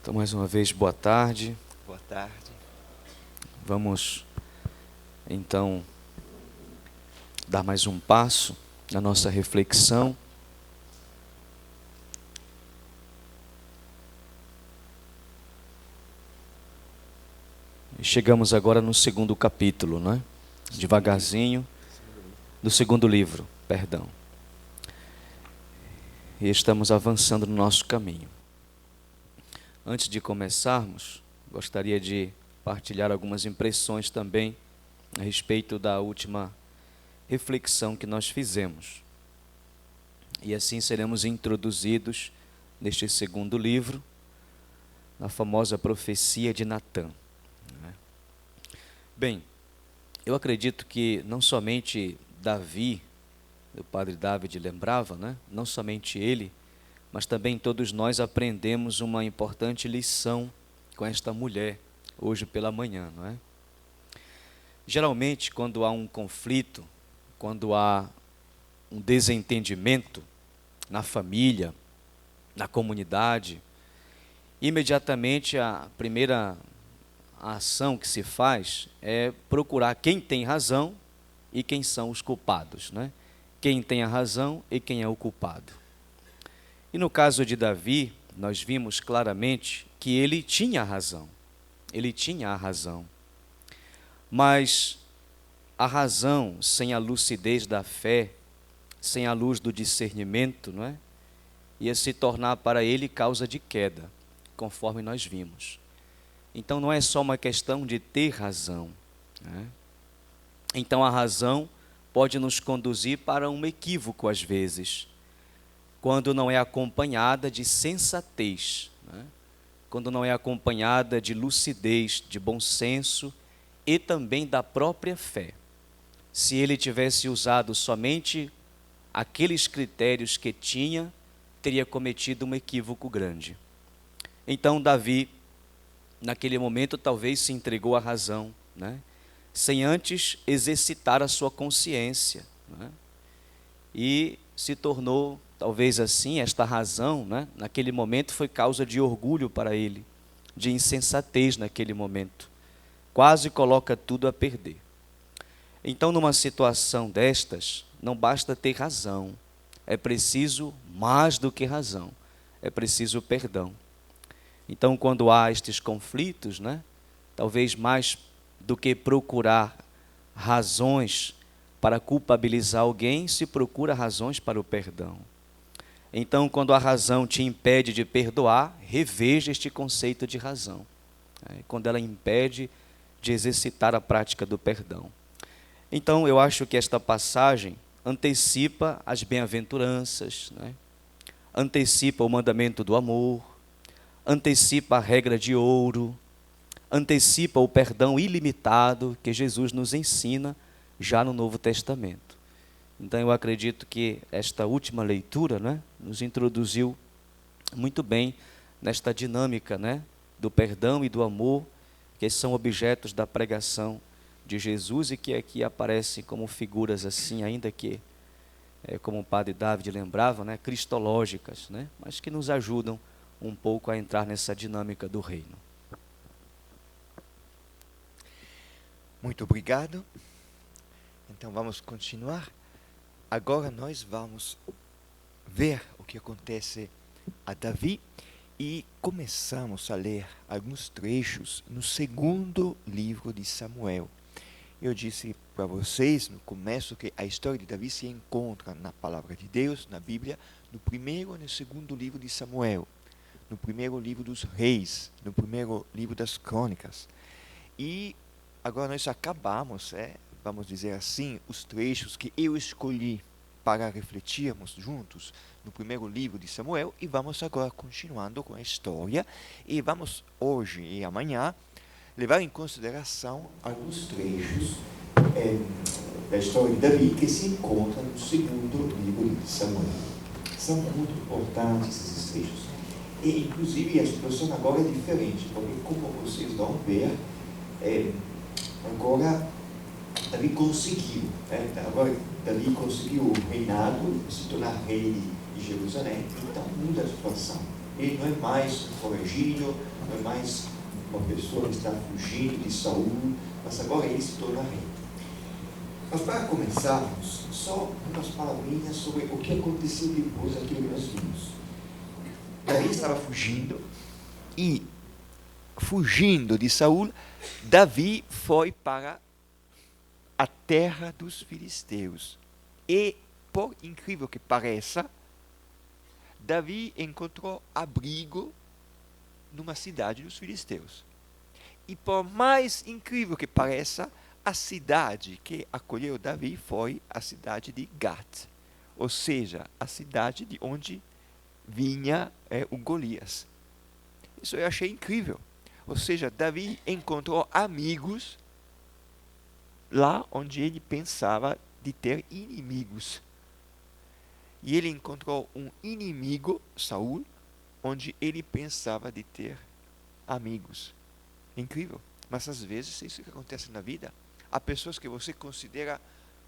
Então, mais uma vez, boa tarde. Boa tarde. Vamos, então, dar mais um passo na nossa reflexão. Chegamos agora no segundo capítulo, não é? Devagarzinho, do segundo livro, perdão. E estamos avançando no nosso caminho. Antes de começarmos, gostaria de partilhar algumas impressões também a respeito da última reflexão que nós fizemos. E assim seremos introduzidos neste segundo livro, na famosa profecia de Natã. Bem, eu acredito que não somente Davi, o padre David lembrava, né? Não somente ele, mas também todos nós aprendemos uma importante lição com esta mulher, hoje pela manhã, não é? Geralmente, quando há um conflito, quando há um desentendimento na família, na comunidade, imediatamente a primeira ação que se faz é procurar quem tem razão e quem são os culpados, né? Quem tem a razão e quem é o culpado. E no caso de Davi, nós vimos claramente que ele tinha razão. Ele tinha a razão. Mas a razão sem a lucidez da fé, sem a luz do discernimento, não é? Ia se tornar para ele causa de queda, conforme nós vimos. Então não é só uma questão de ter razão, né? Então a razão pode nos conduzir para um equívoco às vezes, quando não é acompanhada de sensatez, né? Quando não é acompanhada de lucidez, de bom senso e também da própria fé. Se ele tivesse usado somente aqueles critérios que tinha, teria cometido um equívoco grande. Então Davi, naquele momento, talvez se entregou à razão, né? Sem antes exercitar a sua consciência, né? E se tornou, talvez assim, esta razão, né? Naquele momento foi causa de orgulho para ele, de insensatez naquele momento. Quase coloca tudo a perder. Então, numa situação destas, não basta ter razão, é preciso mais do que razão, é preciso perdão. Então, quando há estes conflitos, né, talvez mais do que procurar razões para culpabilizar alguém, se procura razões para o perdão. Então, quando a razão te impede de perdoar, reveja este conceito de razão, né, quando ela impede de exercitar a prática do perdão. Então, eu acho que esta passagem antecipa as bem-aventuranças, né, antecipa o mandamento do amor, antecipa a regra de ouro, antecipa o perdão ilimitado que Jesus nos ensina já no Novo Testamento. Então eu acredito que esta última leitura, né, nos introduziu muito bem nesta dinâmica, né, do perdão e do amor, que são objetos da pregação de Jesus e que aqui aparecem como figuras assim, ainda que, como o padre David lembrava, né, cristológicas, né, mas que nos ajudam um pouco a entrar nessa dinâmica do reino. Muito obrigado. Então vamos continuar. Agora nós vamos ver o que acontece a Davi e começamos a ler alguns trechos no segundo livro de Samuel. Eu disse para vocês no começo que a história de Davi se encontra na palavra de Deus, na Bíblia, no primeiro e no segundo livro de Samuel, no primeiro livro dos reis, no primeiro livro das crônicas. E agora nós acabamos, vamos dizer assim, os trechos que eu escolhi para refletirmos juntos no primeiro livro de Samuel e vamos agora continuando com a história e vamos hoje e amanhã levar em consideração alguns trechos da história de Davi que se encontram no segundo livro de Samuel. São muito importantes esses trechos. E, inclusive, a situação agora é diferente, porque, como vocês vão ver, agora Davi conseguiu, agora Davi conseguiu o reinado, se tornar rei de Jerusalém, então muda a situação. Ele não é mais um foragido, não é mais uma pessoa que está fugindo de Saul, mas agora ele se torna rei. Mas para começarmos, só umas palavrinhas sobre o que aconteceu depois daquilo que nós vimos. Davi estava fugindo e, fugindo de Saul, Davi foi para a terra dos filisteus. E, por incrível que pareça, Davi encontrou abrigo numa cidade dos filisteus. E por mais incrível que pareça, a cidade que acolheu Davi foi a cidade de Gat, ou seja, a cidade de onde vinha o Golias. Isso eu achei incrível. Ou seja, Davi encontrou amigos lá onde ele pensava de ter inimigos. E ele encontrou um inimigo, Saul, onde ele pensava de ter amigos. Incrível. Mas às vezes é isso que acontece na vida. Há pessoas que você considera,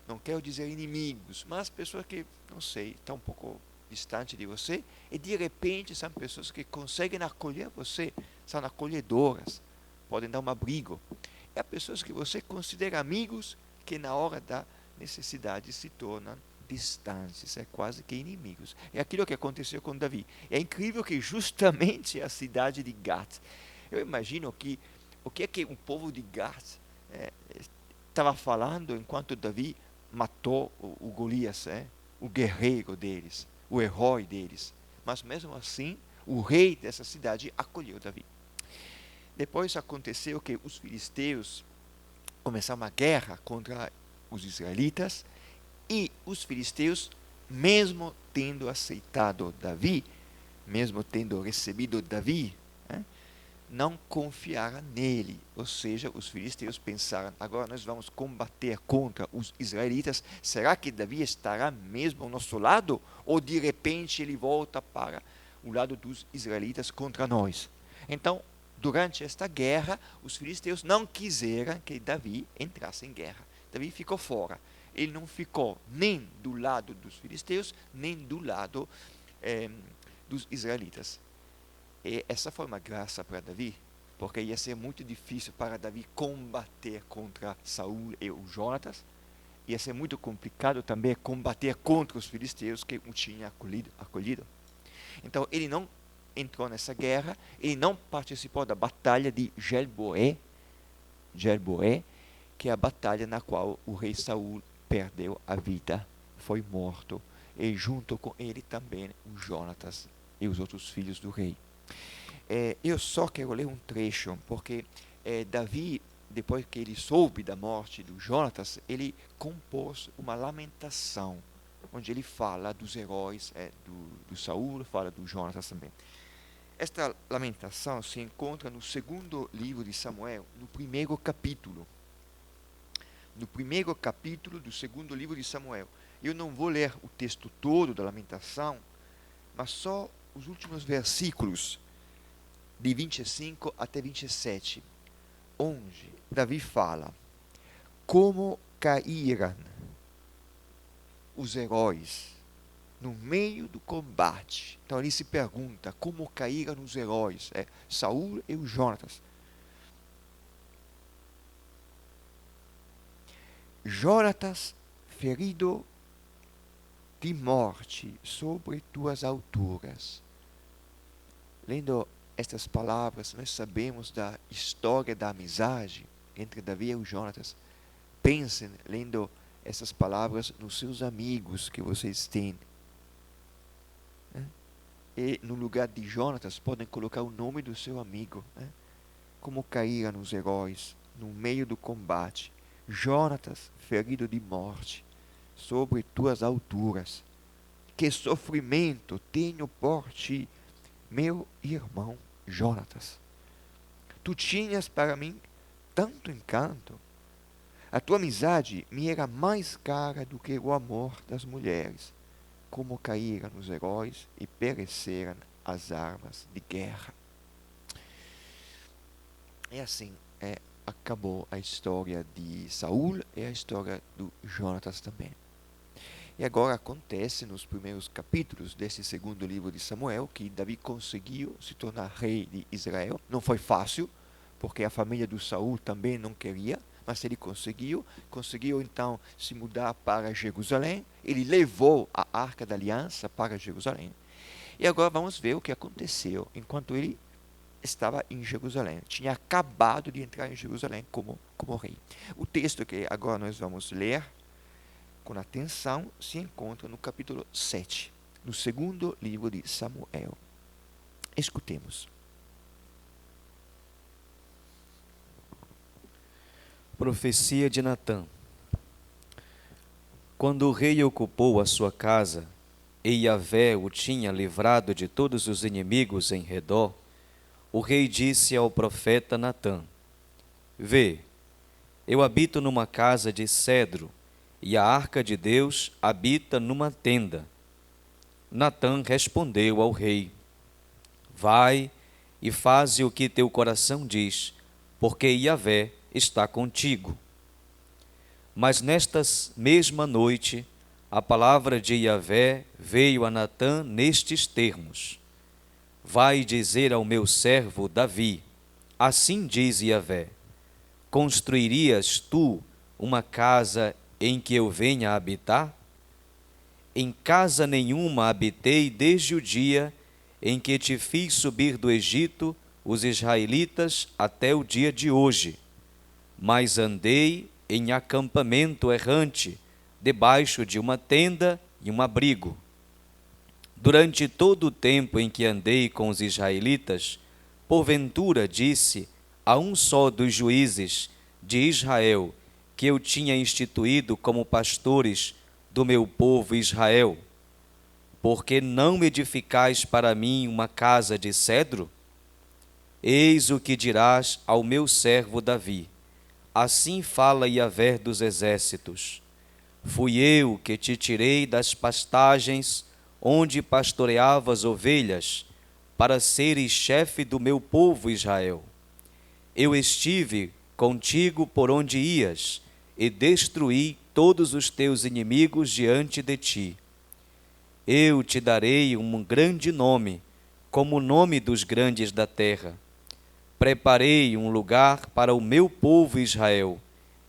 não quero dizer inimigos, mas pessoas que, não sei, estão um pouco distante de você, e de repente são pessoas que conseguem acolher você, são acolhedoras, podem dar um abrigo. E há pessoas que você considera amigos, que na hora da necessidade se tornam distantes, é quase que inimigos. É aquilo que aconteceu com Davi. É incrível que justamente a cidade de Gat, eu imagino que o que é que o povo de Gat estava falando enquanto Davi matou o Golias, o guerreiro deles, o herói deles. Mas mesmo assim, o rei dessa cidade acolheu Davi. Depois aconteceu que os filisteus começaram uma guerra contra os israelitas, e os filisteus, mesmo tendo aceitado Davi, mesmo tendo recebido Davi, não confiaram nele. Ou seja, os filisteus pensaram, agora nós vamos combater contra os israelitas, será que Davi estará mesmo ao nosso lado? Ou de repente ele volta para o lado dos israelitas contra nós? Então, durante esta guerra, os filisteus não quiseram que Davi entrasse em guerra. Davi ficou fora. Ele não ficou nem do lado dos filisteus, nem do lado dos israelitas. E essa foi uma graça para Davi, porque ia ser muito difícil para Davi combater contra Saul e o Jonatas. Ia ser muito complicado também combater contra os filisteus que o tinham acolhido. Então ele não entrou nessa guerra, ele não participou da batalha de Gelboé, que é a batalha na qual o rei Saul perdeu a vida, foi morto, e junto com ele também o Jonatas e os outros filhos do rei. Eu só quero ler um trecho, porque Davi, depois que ele soube da morte do Jonatas, ele compôs uma lamentação, onde ele fala dos heróis do Saul, fala do Jonatas também. Esta lamentação se encontra no segundo livro de Samuel, no primeiro capítulo. No primeiro capítulo do segundo livro de Samuel. Eu não vou ler o texto todo da lamentação, mas só os últimos versículos, de 25 até 27, onde Davi fala como caíram os heróis no meio do combate. Então ele se pergunta como caíram os heróis, Saul e o Jonatas. Jonatas ferido de morte sobre tuas alturas. Lendo estas palavras, nós sabemos da história da amizade entre Davi e o Jonatas. Pensem, lendo essas palavras, nos seus amigos que vocês têm. E no lugar de Jonatas, podem colocar o nome do seu amigo. Como caíram os heróis no meio do combate. Jonatas, ferido de morte, sobre tuas alturas. Que sofrimento tenho por ti, meu irmão Jonatas. Tu tinhas para mim tanto encanto. A tua amizade me era mais cara do que o amor das mulheres. Como caíram os heróis e pereceram as armas de guerra. E assim acabou a história de Saul e a história do Jonatas também. E agora acontece nos primeiros capítulos desse segundo livro de Samuel que Davi conseguiu se tornar rei de Israel. Não foi fácil, porque a família do Saul também não queria, mas ele conseguiu então se mudar para Jerusalém. Ele levou a Arca da Aliança para Jerusalém. E agora vamos ver o que aconteceu enquanto ele estava em Jerusalém. Tinha acabado de entrar em Jerusalém como rei. O texto que agora nós vamos ler com atenção se encontra no capítulo 7, no segundo livro de Samuel. Escutemos. Profecia de Natã. Quando o rei ocupou a sua casa, e Yahvé o tinha livrado de todos os inimigos em redor, o rei disse ao profeta Natã: Vê, eu habito numa casa de cedro, e a arca de Deus habita numa tenda. Natã respondeu ao rei: Vai e faze o que teu coração diz, porque Yahvé está contigo. Mas nesta mesma noite, a palavra de Yahvé veio a Natã nestes termos: Vai dizer ao meu servo Davi, assim diz Yahvé: Construirias tu uma casa em que eu venha habitar? Em casa nenhuma habitei desde o dia em que te fiz subir do Egito os israelitas até o dia de hoje, mas andei em acampamento errante, debaixo de uma tenda e um abrigo. Durante todo o tempo em que andei com os israelitas, porventura disse a um só dos juízes de Israel, que eu tinha instituído como pastores do meu povo Israel: Porque não edificais para mim uma casa de cedro? Eis o que dirás ao meu servo Davi: Assim fala Yahvé dos exércitos: Fui eu que te tirei das pastagens onde pastoreavas ovelhas, para seres chefe do meu povo Israel. Eu estive contigo por onde ias, e destruí todos os teus inimigos diante de ti. Eu te darei um grande nome, como o nome dos grandes da terra. Preparei um lugar para o meu povo Israel,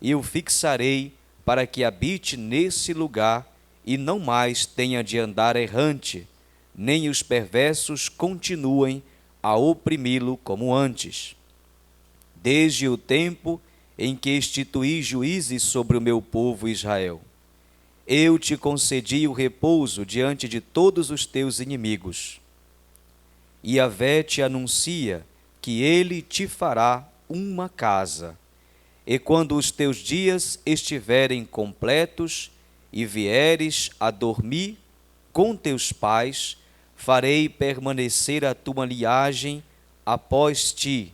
e o fixarei para que habite nesse lugar e não mais tenha de andar errante, nem os perversos continuem a oprimi-lo como antes. Desde o tempo em que instituí juízes sobre o meu povo Israel, eu te concedi o repouso diante de todos os teus inimigos. Yahvé te anuncia que ele te fará uma casa, e quando os teus dias estiverem completos e vieres a dormir com teus pais, farei permanecer a tua linhagem após ti,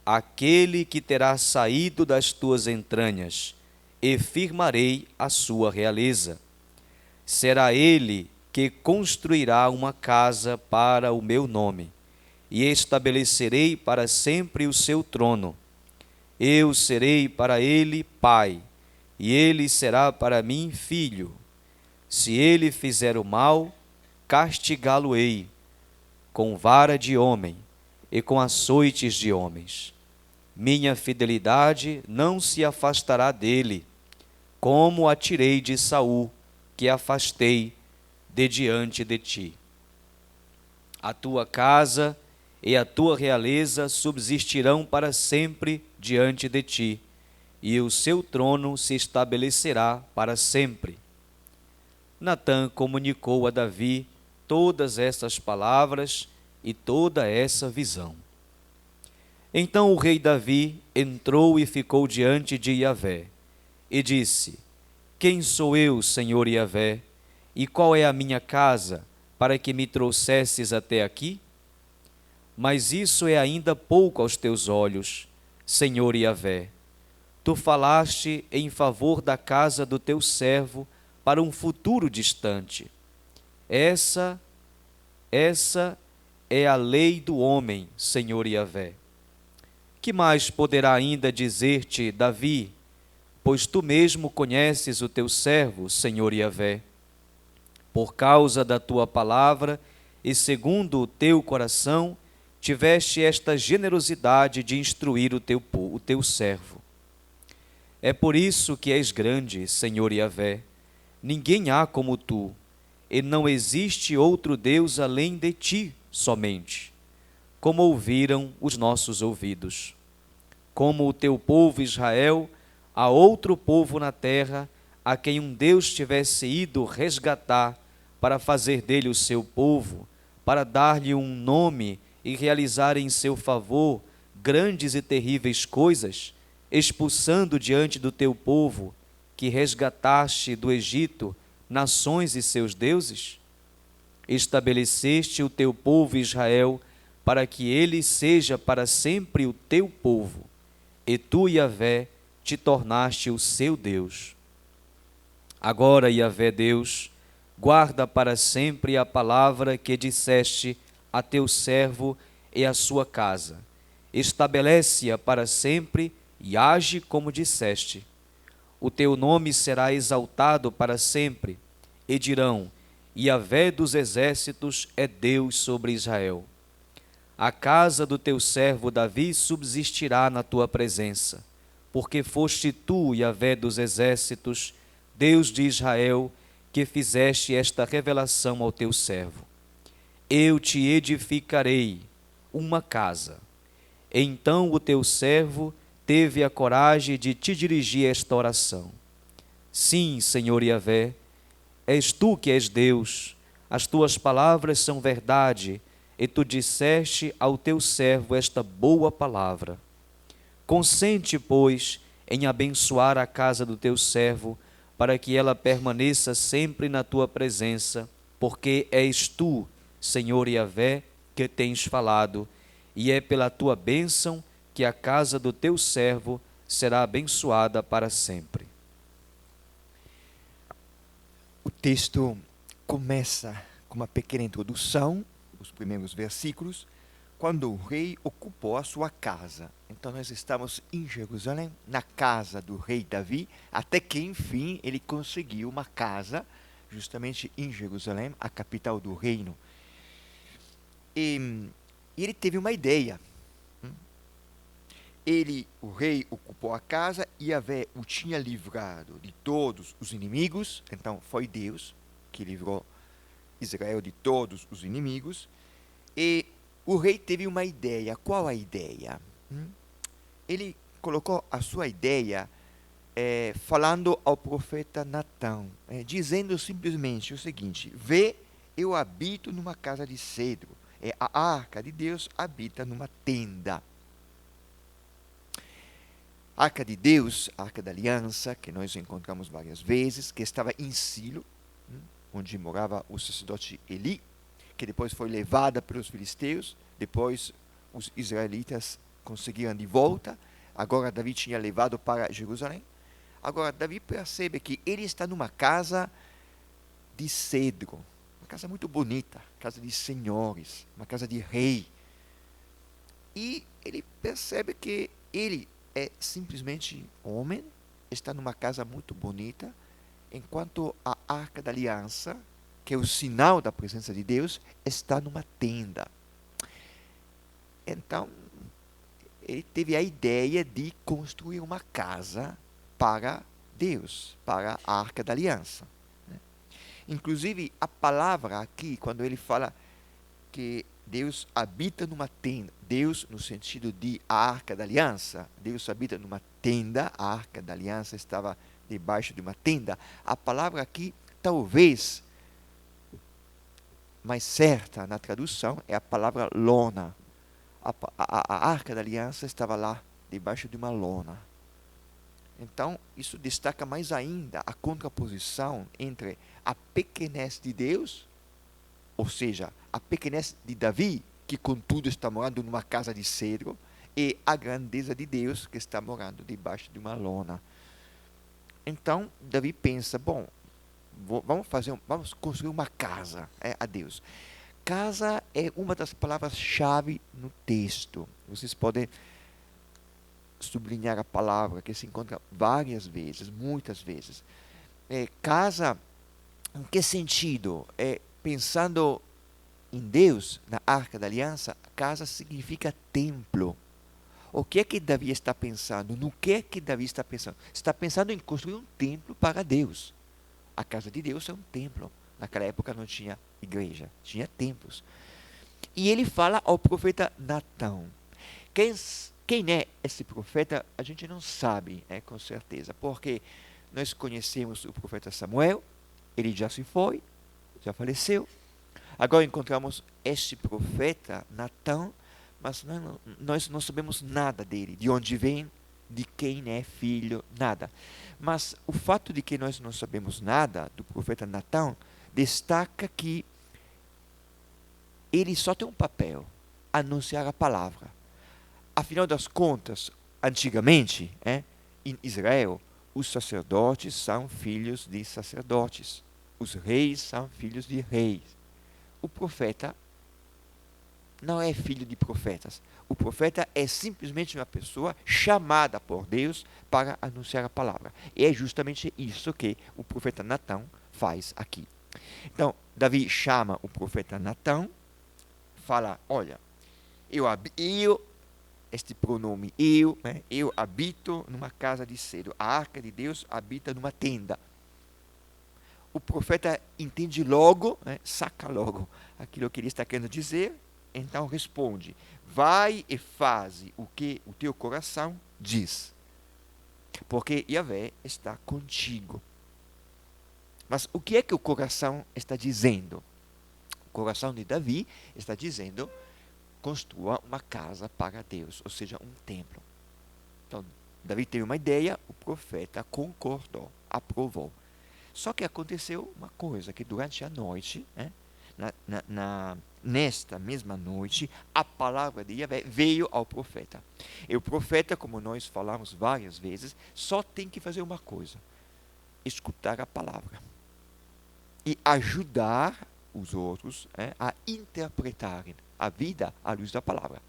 aquele que terá saído das tuas entranhas, e firmarei a sua realeza. Será ele que construirá uma casa para o meu nome, e estabelecerei para sempre o seu trono. Eu serei para ele pai, e ele será para mim filho. Se ele fizer o mal, castigá-lo-ei com vara de homem e com açoites de homens. Minha fidelidade não se afastará dele, como a tirei de Saul, que afastei de diante de ti. A tua casa e a tua realeza subsistirão para sempre diante de ti, e o seu trono se estabelecerá para sempre. Natã comunicou a Davi todas essas palavras e toda essa visão. Então o rei Davi entrou e ficou diante de Yahvé, e disse: Quem sou eu, Senhor Yahvé, e qual é a minha casa, para que me trouxesses até aqui? Mas isso é ainda pouco aos teus olhos, Senhor Yahvé. Tu falaste em favor da casa do teu servo para um futuro distante. Essa é a lei do homem, Senhor Yahvé. Que mais poderá ainda dizer-te, Davi, pois tu mesmo conheces o teu servo, Senhor Yahvé? Por causa da tua palavra e segundo o teu coração, tiveste esta generosidade de instruir o teu servo. É por isso que és grande, Senhor Yahvé. Ninguém há como tu, e não existe outro Deus além de ti somente, como ouviram os nossos ouvidos. Como o teu povo Israel, há outro povo na terra, a quem um Deus tivesse ido resgatar para fazer dele o seu povo, para dar-lhe um nome e realizar em seu favor grandes e terríveis coisas, expulsando diante do teu povo, que resgataste do Egito, nações e seus deuses? Estabeleceste o teu povo Israel, para que ele seja para sempre o teu povo, e tu, Yahvé, te tornaste o seu Deus. Agora, Yahvé Deus, guarda para sempre a palavra que disseste a teu servo e a sua casa. Estabelece-a para sempre e age como disseste. O teu nome será exaltado para sempre, e dirão: Yahvé dos exércitos é Deus sobre Israel. A casa do teu servo Davi subsistirá na tua presença, porque foste tu, Yahvé dos exércitos, Deus de Israel, que fizeste esta revelação ao teu servo. Eu te edificarei uma casa. Então o teu servo teve a coragem de te dirigir esta oração. Sim, Senhor Yahvé, és tu que és Deus, as tuas palavras são verdade, e tu disseste ao teu servo esta boa palavra. Consente, pois, em abençoar a casa do teu servo, para que ela permaneça sempre na tua presença, porque és tu, Senhor Yahvé, que tens falado, e é pela tua bênção que a casa do teu servo será abençoada para sempre. O texto começa com uma pequena introdução, os primeiros versículos, quando o rei ocupou a sua casa. Então nós estamos em Jerusalém, na casa do rei Davi, até que enfim ele conseguiu uma casa, justamente em Jerusalém, a capital do reino. E ele teve uma ideia. O rei ocupou a casa, Yahvé o tinha livrado de todos os inimigos, então foi Deus que livrou Israel de todos os inimigos, e o rei teve uma ideia. Qual a ideia? Ele colocou a sua ideia falando ao profeta Natã, dizendo simplesmente o seguinte: vê, eu habito numa casa de cedro, a arca de Deus habita numa tenda. A arca de Deus, a arca da aliança, que nós encontramos várias vezes, que estava em Silo, onde morava o sacerdote Eli, que depois foi levada pelos filisteus, depois os israelitas conseguiram de volta, agora Davi tinha levado para Jerusalém. Agora Davi percebe que ele está numa casa de cedro, uma casa muito bonita, casa de senhores, uma casa de rei. E ele percebe que ele é simplesmente homem, está numa casa muito bonita, enquanto a arca da aliança, que é o sinal da presença de Deus, está numa tenda. Então, ele teve a ideia de construir uma casa para Deus, para a arca da aliança. Inclusive, a palavra aqui, quando ele fala que Deus habita numa tenda, Deus no sentido de a arca da aliança, Deus habita numa tenda, a arca da aliança estava debaixo de uma tenda. A palavra aqui, talvez mais certa na tradução, é a palavra lona. A arca da aliança estava lá, debaixo de uma lona. Então, isso destaca mais ainda a contraposição entre a pequenez de Deus, ou seja, a pequenez de Davi, que contudo está morando numa casa de cedro, e a grandeza de Deus, que está morando debaixo de uma lona. Então, Davi pensa, bom, vamos construir uma casa a Deus. Casa é uma das palavras-chave no texto. Vocês podem sublinhar a palavra que se encontra várias vezes, muitas vezes. Casa Em que sentido? Pensando em Deus, na Arca da Aliança, casa significa templo. O que é que Davi está pensando? No que é que Davi está pensando? Está pensando em construir um templo para Deus. A casa de Deus é um templo. Naquela época não tinha igreja, tinha templos. E ele fala ao profeta Natão. Quem é esse profeta, a gente não sabe, com certeza, porque nós conhecemos o profeta Samuel, ele já se foi, já faleceu. Agora encontramos este profeta, Natão, mas nós não sabemos nada dele, de onde vem, de quem é filho, nada. Mas o fato de que nós não sabemos nada do profeta Natão destaca que ele só tem um papel, anunciar a palavra. Afinal das contas, antigamente, em Israel, os sacerdotes são filhos de sacerdotes. Os reis são filhos de reis. O profeta não é filho de profetas. O profeta é simplesmente uma pessoa chamada por Deus para anunciar a palavra. E é justamente isso que o profeta Natão faz aqui. Então, Davi chama o profeta Natão, fala, olha, este pronome eu habito numa casa de cedro. A arca de Deus habita numa tenda. O profeta entende logo, saca logo aquilo que ele está querendo dizer, então responde, vai e faze o que o teu coração diz, porque Yahvé está contigo. Mas o que é que o coração está dizendo? O coração de Davi está dizendo, construa uma casa para Deus, ou seja, um templo. Então, Davi teve uma ideia, o profeta concordou, aprovou. Só que aconteceu uma coisa, que durante a noite, nesta mesma noite, a palavra de Yahvé veio ao profeta. E o profeta, como nós falamos várias vezes, só tem que fazer uma coisa, escutar a palavra. E ajudar os outros a interpretarem a vida à luz da palavra.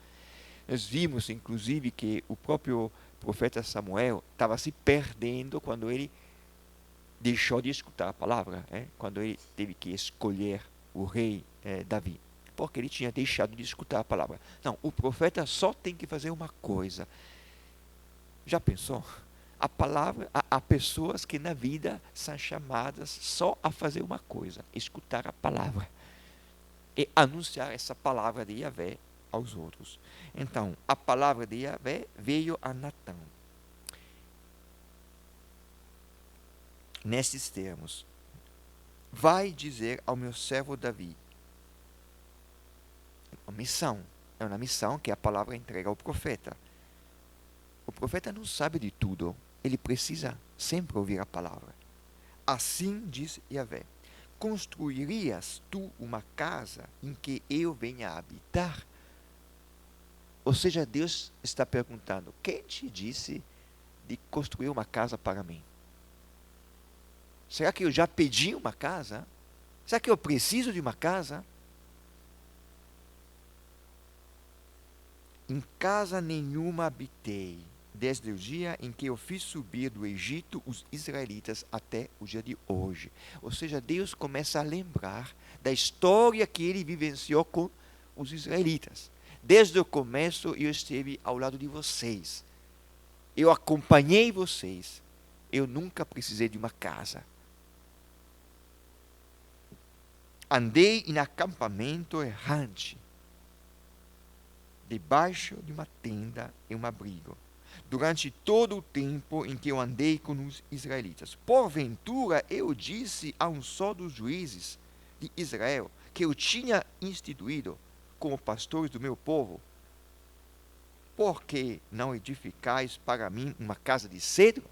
Nós vimos, inclusive, que o próprio profeta Samuel estava se perdendo quando ele deixou de escutar a palavra, quando ele teve que escolher o rei Davi, porque ele tinha deixado de escutar a palavra. Não, o profeta só tem que fazer uma coisa. Já pensou? A palavra, há pessoas que na vida são chamadas só a fazer uma coisa, escutar a palavra e anunciar essa palavra de Yahvé aos outros. Então, a palavra de Yahvé veio a Natão. Nestes termos, vai dizer ao meu servo Davi. Uma missão. É uma missão que a palavra entrega ao profeta. O profeta não sabe de tudo. Ele precisa sempre ouvir a palavra. Assim diz Yahvé: construirias tu uma casa em que eu venha a habitar? Ou seja, Deus está perguntando: quem te disse de construir uma casa para mim? Será que eu já pedi uma casa? Será que eu preciso de uma casa? Em casa nenhuma habitei, desde o dia em que eu fiz subir do Egito os israelitas até o dia de hoje. Ou seja, Deus começa a lembrar da história que ele vivenciou com os israelitas. Desde o começo eu esteve ao lado de vocês. Eu acompanhei vocês. Eu nunca precisei de uma casa. Andei em acampamento errante, debaixo de uma tenda e um abrigo, durante todo o tempo em que eu andei com os israelitas. Porventura eu disse a um só dos juízes de Israel, que eu tinha instituído como pastores do meu povo: por que não edificais para mim uma casa de cedro?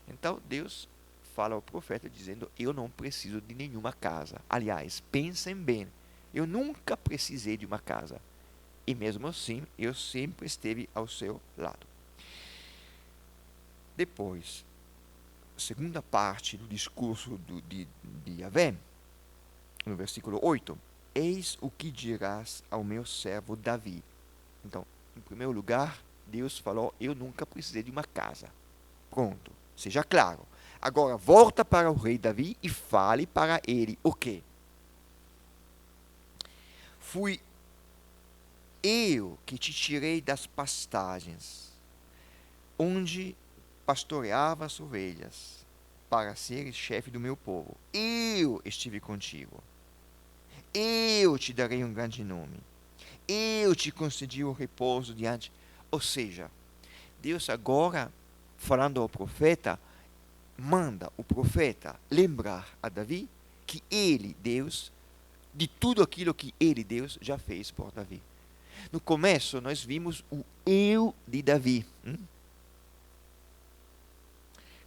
Então Deus fala ao profeta dizendo: eu não preciso de nenhuma casa. Aliás, pensem bem, eu nunca precisei de uma casa. E mesmo assim, eu sempre esteve ao seu lado. Depois, segunda parte do discurso de Yahvé, no versículo 8: eis o que dirás ao meu servo Davi. Então, em primeiro lugar, Deus falou: eu nunca precisei de uma casa. Pronto, seja claro. Agora, volta para o rei Davi e fale para ele o quê? Fui eu que te tirei das pastagens, onde pastoreava as ovelhas, para seres chefe do meu povo. Eu estive contigo. Eu te darei um grande nome. Eu te concedi o repouso diante. Ou seja, Deus agora, falando ao profeta, manda o profeta lembrar a Davi que ele, Deus, de tudo aquilo que ele, Deus, já fez por Davi. No começo, nós vimos o eu de Davi.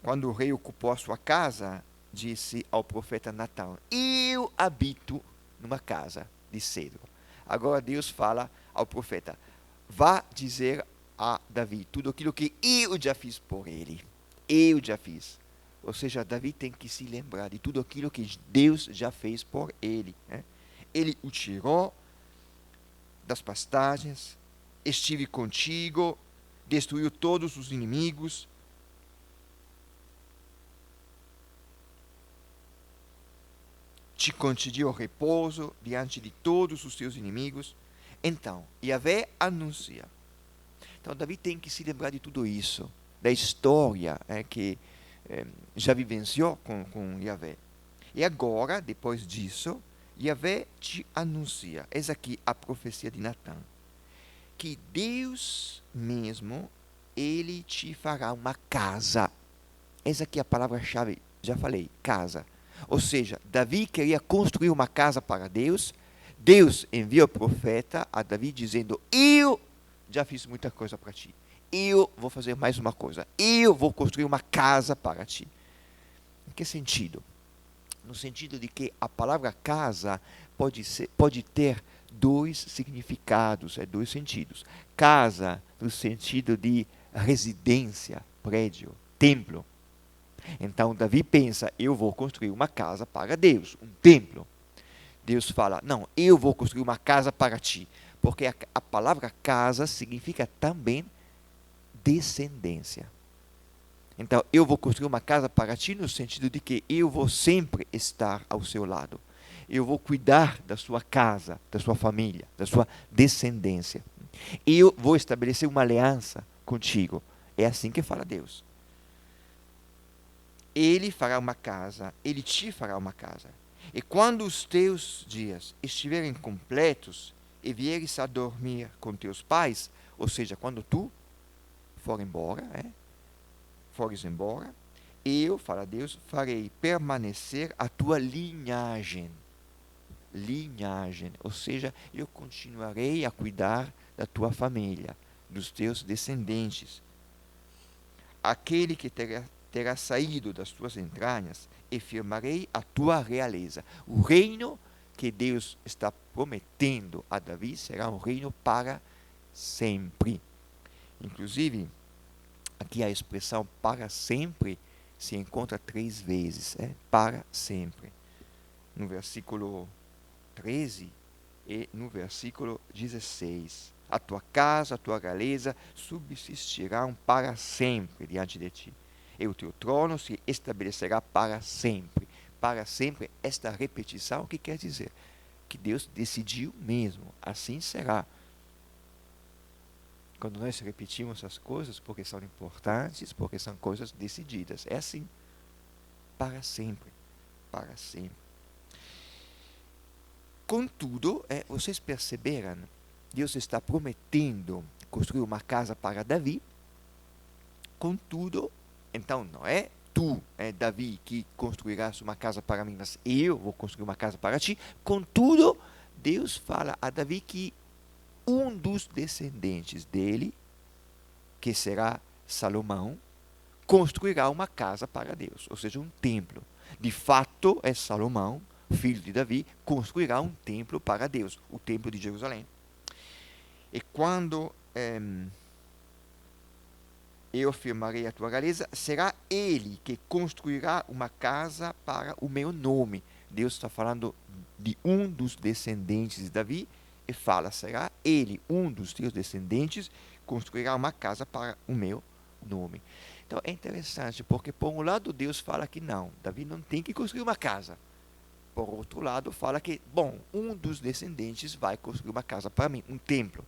Quando o rei ocupou a sua casa, disse ao profeta Natã: eu habito numa casa de cedro. Agora Deus fala ao profeta: vá dizer a Davi tudo aquilo que eu já fiz por ele. Eu já fiz. Ou seja, Davi tem que se lembrar de tudo aquilo que Deus já fez por ele. Ele o tirou das pastagens, estive contigo, destruiu todos os inimigos. Te concedi o repouso diante de todos os teus inimigos. Então, Yahvé anuncia. Então, Davi tem que se lembrar de tudo isso, da história que já vivenciou com Yahvé. E agora, depois disso, Yahvé te anuncia. Eis aqui a profecia de Natã. Que Deus mesmo, ele te fará uma casa. Eis aqui a palavra-chave, já falei, casa. Ou seja, Davi queria construir uma casa para Deus. Deus envia o profeta a Davi dizendo: eu já fiz muita coisa para ti. Eu vou fazer mais uma coisa. Eu vou construir uma casa para ti. Em que sentido? No sentido de que a palavra casa pode ter dois significados, dois sentidos. Casa no sentido de residência, prédio, templo. Então Davi pensa: eu vou construir uma casa para Deus, um templo. Deus fala: não, eu vou construir uma casa para ti. Porque a palavra casa significa também descendência. Então, eu vou construir uma casa para ti no sentido de que eu vou sempre estar ao seu lado. Eu vou cuidar da sua casa, da sua família, da sua descendência. Eu vou estabelecer uma aliança contigo. É assim que fala Deus. Ele fará uma casa, ele te fará uma casa. E quando os teus dias estiverem completos e vieres a dormir com teus pais, ou seja, quando tu fores embora, eu, fala Deus, farei permanecer a tua linhagem. Linhagem, ou seja, eu continuarei a cuidar da tua família, dos teus descendentes. Aquele que terá saído das tuas entranhas, e firmarei a tua realeza. O reino que Deus está prometendo a Davi será um reino para sempre. Inclusive, aqui a expressão para sempre se encontra 3 vezes, para sempre. No versículo 13 e no versículo 16. A tua casa, a tua realeza subsistirão para sempre diante de ti. E o teu trono se estabelecerá para sempre. Para sempre, esta repetição, o que quer dizer? Que Deus decidiu mesmo, assim será. Quando nós repetimos as coisas, porque são importantes, porque são coisas decididas. É assim, para sempre, para sempre. Contudo, vocês perceberam, Deus está prometendo construir uma casa para Davi. Contudo, então não é tu, Davi, que construirás uma casa para mim, mas eu vou construir uma casa para ti. Contudo, Deus fala a Davi que um dos descendentes dele, que será Salomão, construirá uma casa para Deus, ou seja, um templo. De fato, Salomão, filho de Davi, construirá um templo para Deus, o templo de Jerusalém. E quando eu firmarei a tua realeza, será ele que construirá uma casa para o meu nome. Deus está falando de um dos descendentes de Davi, e fala: será ele, um dos teus descendentes, construirá uma casa para o meu nome. Então é interessante, porque por um lado Deus fala que não, Davi não tem que construir uma casa. Por outro lado, fala que, bom, um dos descendentes vai construir uma casa para mim, um templo.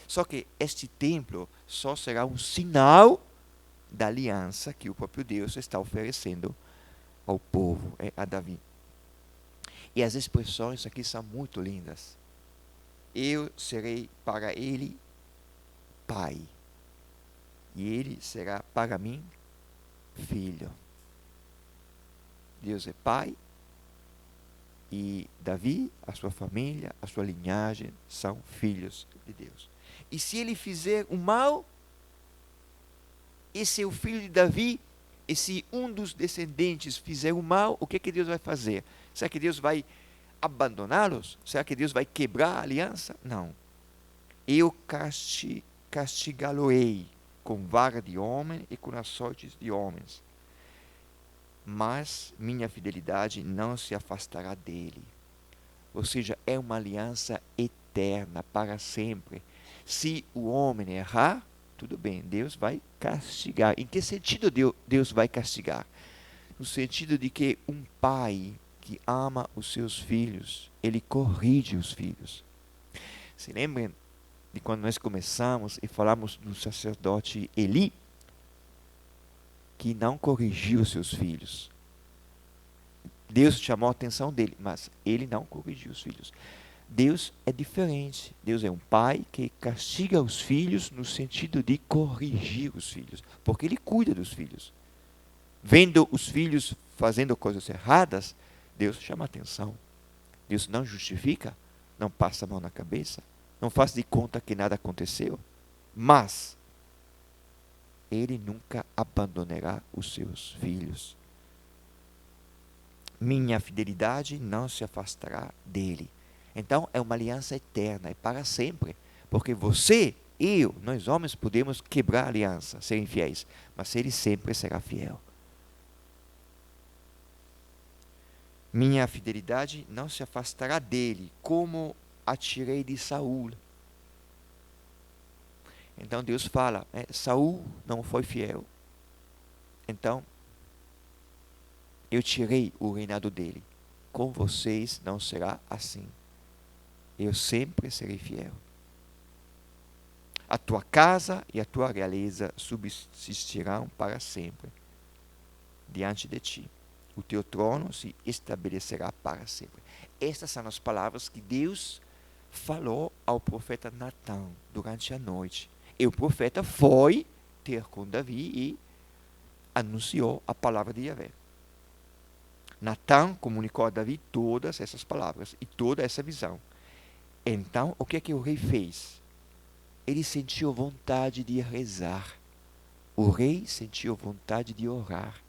Só que este templo só será um sinal da aliança que o próprio Deus está oferecendo ao povo, a Davi. E as expressões aqui são muito lindas. Eu serei para ele pai, e ele será para mim filho. Deus é pai, e Davi, a sua família, a sua linhagem são filhos de Deus. E se ele fizer o mal, esse é o filho de Davi, e se um dos descendentes fizer o mal, o que que Deus vai fazer? Será que Deus vai abandoná-los? Será que Deus vai quebrar a aliança? Não. Eu castigá-lo-ei com vara de homem e com açoites de homens. Mas minha fidelidade não se afastará dele. Ou seja, é uma aliança eterna, para sempre. Se o homem errar, tudo bem, Deus vai castigar. Em que sentido Deus vai castigar? No sentido de que um pai que ama os seus filhos, ele corrige os filhos. Se lembrem de quando nós começamos e falamos do sacerdote Eli, que não corrigiu os seus filhos. Deus chamou a atenção dele, mas ele não corrigiu os filhos. Deus é diferente. Deus é um pai que castiga os filhos no sentido de corrigir os filhos, porque ele cuida dos filhos. Vendo os filhos fazendo coisas erradas, Deus chama a atenção. Deus não justifica, não passa a mão na cabeça, não faz de conta que nada aconteceu, mas ele nunca abandonará os seus filhos. Minha fidelidade não se afastará dele. Então é uma aliança eterna, é para sempre. Porque você, eu, nós homens podemos quebrar a aliança, ser infiéis, mas ele sempre será fiel. Minha fidelidade não se afastará dele, como a tirei de Saul. Então Deus fala, Saul não foi fiel. Então, eu tirei o reinado dele. Com vocês não será assim. Eu sempre serei fiel. A tua casa e a tua realeza subsistirão para sempre diante de ti. O teu trono se estabelecerá para sempre. Estas são as palavras que Deus falou ao profeta Natã durante a noite. E o profeta foi ter com Davi e anunciou a palavra de Yahvé. Natã comunicou a Davi todas essas palavras e toda essa visão. Então, o que é que o rei fez? Ele sentiu vontade de rezar. O rei sentiu vontade de orar.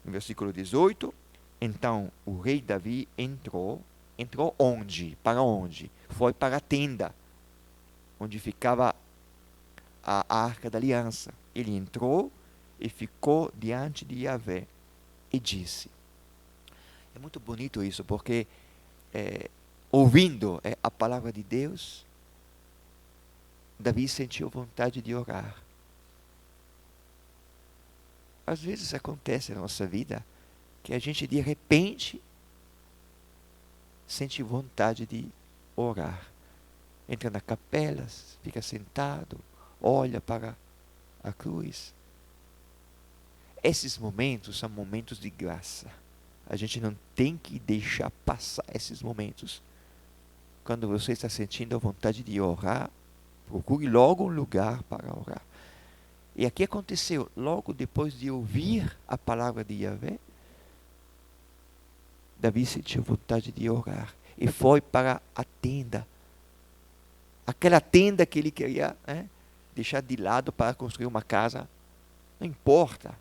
No versículo 18, então o rei Davi entrou onde? Para onde? Foi para a tenda, onde ficava a arca da aliança. Ele entrou e ficou diante de Yahvé e disse. É muito bonito isso, porque ouvindo a palavra de Deus, Davi sentiu vontade de orar. Às vezes acontece na nossa vida que a gente de repente sente vontade de orar. Entra na capela, fica sentado, olha para a cruz. Esses momentos são momentos de graça. A gente não tem que deixar passar esses momentos. Quando você está sentindo a vontade de orar, procure logo um lugar para orar. E aqui aconteceu, logo depois de ouvir a palavra de Yahvé, Davi sentiu vontade de orar e foi para a tenda. Aquela tenda que ele queria deixar de lado para construir uma casa. Não importa,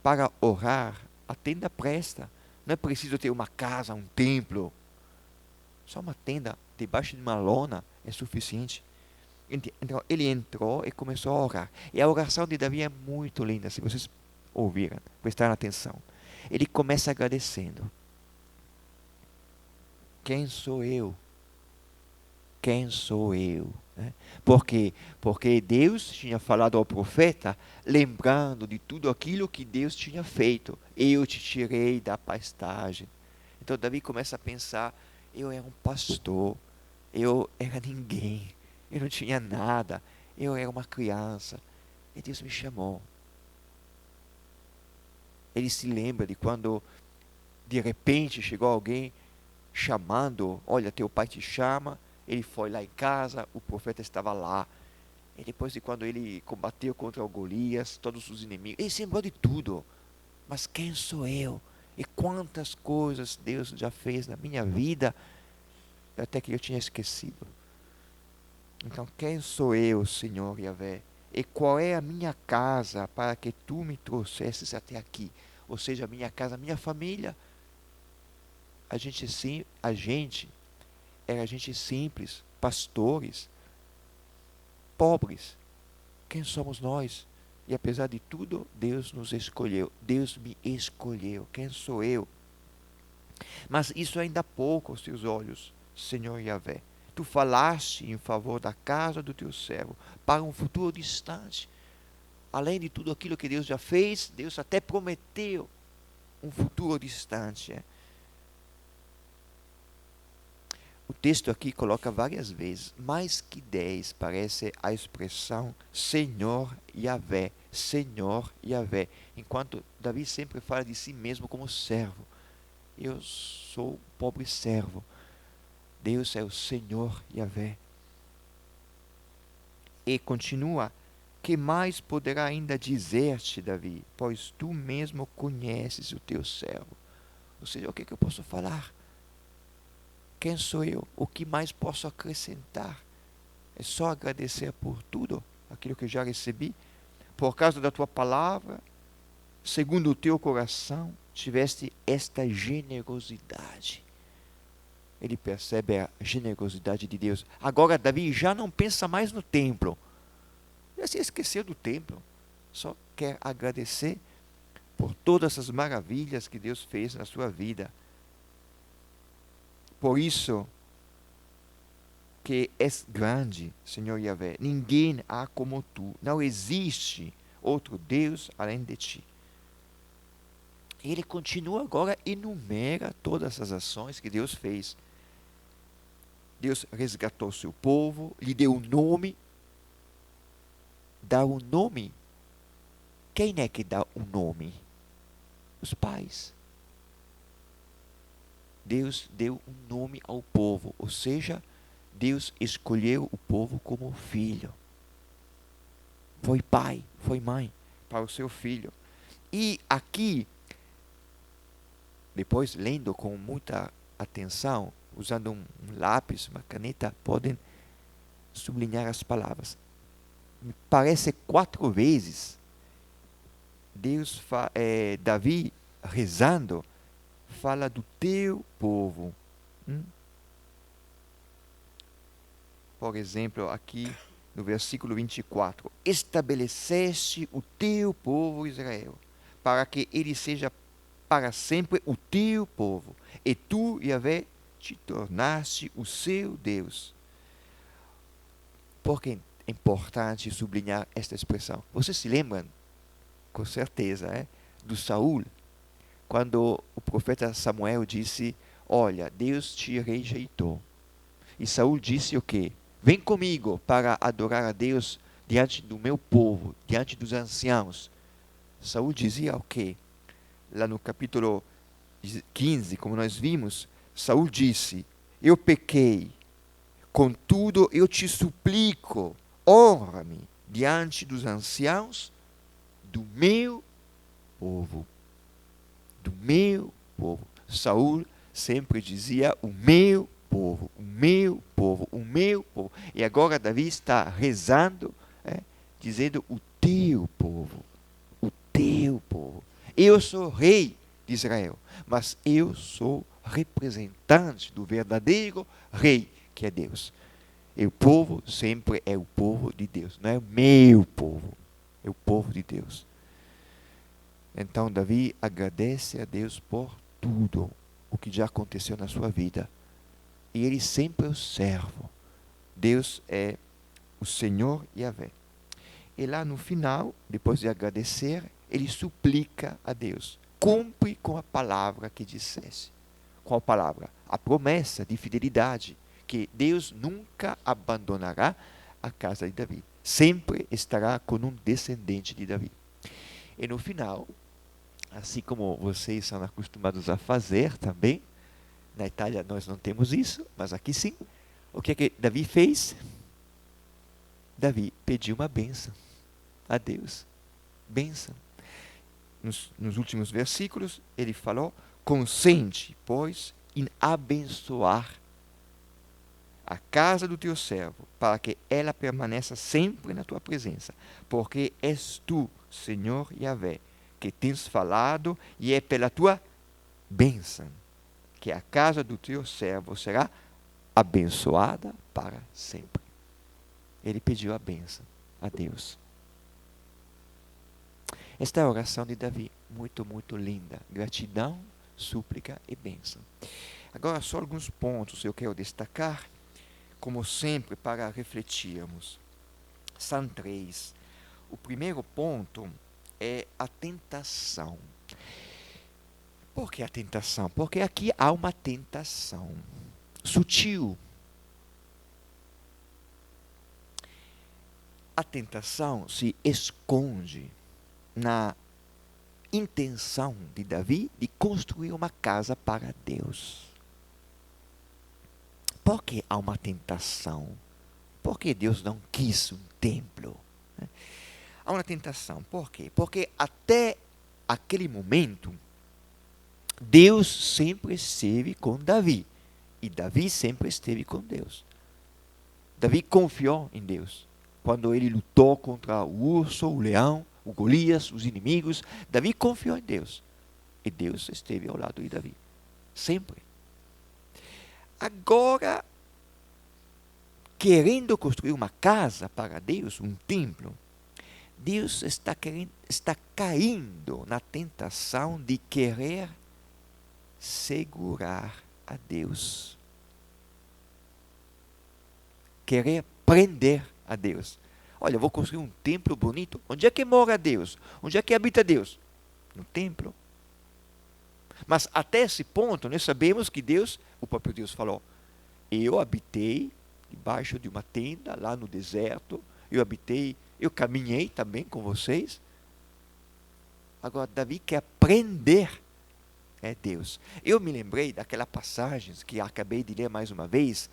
para orar, a tenda presta. Não é preciso ter uma casa, um templo. Só uma tenda debaixo de uma lona é suficiente. Então ele entrou e começou a orar. E a oração de Davi é muito linda, se vocês ouviram, prestaram atenção. Ele começa agradecendo. Quem sou eu? Quem sou eu? né? Por quê? Porque Deus tinha falado ao profeta, lembrando de tudo aquilo que Deus tinha feito. Eu te tirei da pastagem. Então Davi começa a pensar, eu era um pastor, eu era ninguém, eu não tinha nada, eu era uma criança, e Deus me chamou. Ele se lembra de quando de repente chegou alguém chamando, olha, teu pai te chama. Ele foi lá em casa, o profeta estava lá. E depois de quando ele combateu contra o Golias, todos os inimigos, ele se lembrou de tudo. Mas quem sou eu? E quantas coisas Deus já fez na minha vida, até que eu tinha esquecido. Então, quem sou eu, Senhor Yahvé? E qual é a minha casa para que tu me trouxesses até aqui? Ou seja, a minha casa, a minha família. A gente era gente simples, pastores, pobres. Quem somos nós? E apesar de tudo, Deus nos escolheu. Deus me escolheu. Quem sou eu? Mas isso ainda há pouco aos teus olhos, Senhor Yahvé. Tu falaste em favor da casa do teu servo para um futuro distante. Além de tudo aquilo que Deus já fez, Deus até prometeu um futuro distante. O texto aqui coloca várias vezes, mais que 10, parece a expressão Senhor Yahvé, Senhor Yahvé. Enquanto Davi sempre fala de si mesmo como servo. Eu sou um pobre servo. Deus é o Senhor Yahvé. E continua, que mais poderá ainda dizer-te, Davi? Pois tu mesmo conheces o teu servo. Ou seja, o que eu posso falar? Quem sou eu? O que mais posso acrescentar? É só agradecer por tudo, aquilo que eu já recebi. Por causa da tua palavra, segundo o teu coração, tiveste esta generosidade. Ele percebe a generosidade de Deus. Agora Davi já não pensa mais no templo. Já se esqueceu do templo. Só quer agradecer por todas as maravilhas que Deus fez na sua vida. Por isso que és grande, Senhor Yahvé. Ninguém há como tu. Não existe outro Deus além de ti. Ele continua agora, enumera todas as ações que Deus fez. Deus resgatou seu povo, lhe deu um nome. Dá um nome. Quem é que dá um nome? Os pais. Deus deu um nome ao povo, ou seja, Deus escolheu o povo como filho. Foi pai, foi mãe para o seu filho. E aqui, depois lendo com muita atenção, usando um lápis, uma caneta, podem sublinhar as palavras. Me parece 4 vezes Davi rezando, fala do teu povo. Por exemplo, aqui no versículo 24: estabeleceste o teu povo Israel, para que ele seja para sempre o teu povo, e tu, Yahvé, te tornaste o seu Deus. Por que é importante sublinhar esta expressão? Vocês se lembram, com certeza, do Saul, quando o profeta Samuel disse: olha, Deus te rejeitou. E Saul disse o quê? Vem comigo para adorar a Deus diante do meu povo, diante dos anciãos. Saul dizia o quê? Lá no capítulo 15, como nós vimos, Saul disse: eu pequei, contudo eu te suplico, honra-me diante dos anciãos do meu povo. Do meu povo. Saul sempre dizia: o meu povo, o meu povo, o meu povo. E agora Davi está rezando, dizendo: o teu povo, o teu povo. Eu sou rei de Israel, mas eu sou representante do verdadeiro rei, que é Deus. E o povo sempre é o povo de Deus, não é o meu povo, é o povo de Deus. Então Davi agradece a Deus por tudo o que já aconteceu na sua vida. E ele sempre é o servo. Deus é o Senhor Yahvé. E lá no final, depois de agradecer, ele suplica a Deus: cumpre com a palavra que dissesse. Com a palavra, a promessa de fidelidade, que Deus nunca abandonará a casa de Davi. Sempre estará com um descendente de Davi. E no final, assim como vocês são acostumados a fazer também, na Itália nós não temos isso, mas aqui sim, o que é que Davi fez? Davi pediu uma bênção a Deus. Bênção. Nos últimos versículos, ele falou: consente, pois, em abençoar a casa do teu servo, para que ela permaneça sempre na tua presença, porque és tu, Senhor Yahvé, que tens falado, e é pela tua bênção que a casa do teu servo será abençoada para sempre. Ele pediu a bênção a Deus. Esta é a oração de Davi, muito, muito linda. Gratidão, súplica e bênção. Agora, só alguns pontos eu quero destacar, como sempre, para refletirmos. São três. O primeiro ponto é a tentação. Por que a tentação? Porque aqui há uma tentação sutil. A tentação se esconde na intenção de Davi de construir uma casa para Deus. Por que há uma tentação? Por que Deus não quis um templo? Há uma tentação. Por quê? Porque até aquele momento, Deus sempre esteve com Davi. E Davi sempre esteve com Deus. Davi confiou em Deus. Quando ele lutou contra o urso, o leão, o Golias, os inimigos, Davi confiou em Deus. E Deus esteve ao lado de Davi. Sempre. Agora, querendo construir uma casa para Deus, um templo, Deus está caindo na tentação de querer segurar a Deus. Querer prender a Deus. Olha, eu vou construir um templo bonito. Onde é que mora Deus? Onde é que habita Deus? No templo. Mas até esse ponto, nós sabemos que Deus, o próprio Deus falou: eu habitei debaixo de uma tenda lá no deserto, eu caminhei também com vocês. Agora, Davi quer prender Deus. Eu me lembrei daquela passagem que acabei de ler mais uma vez,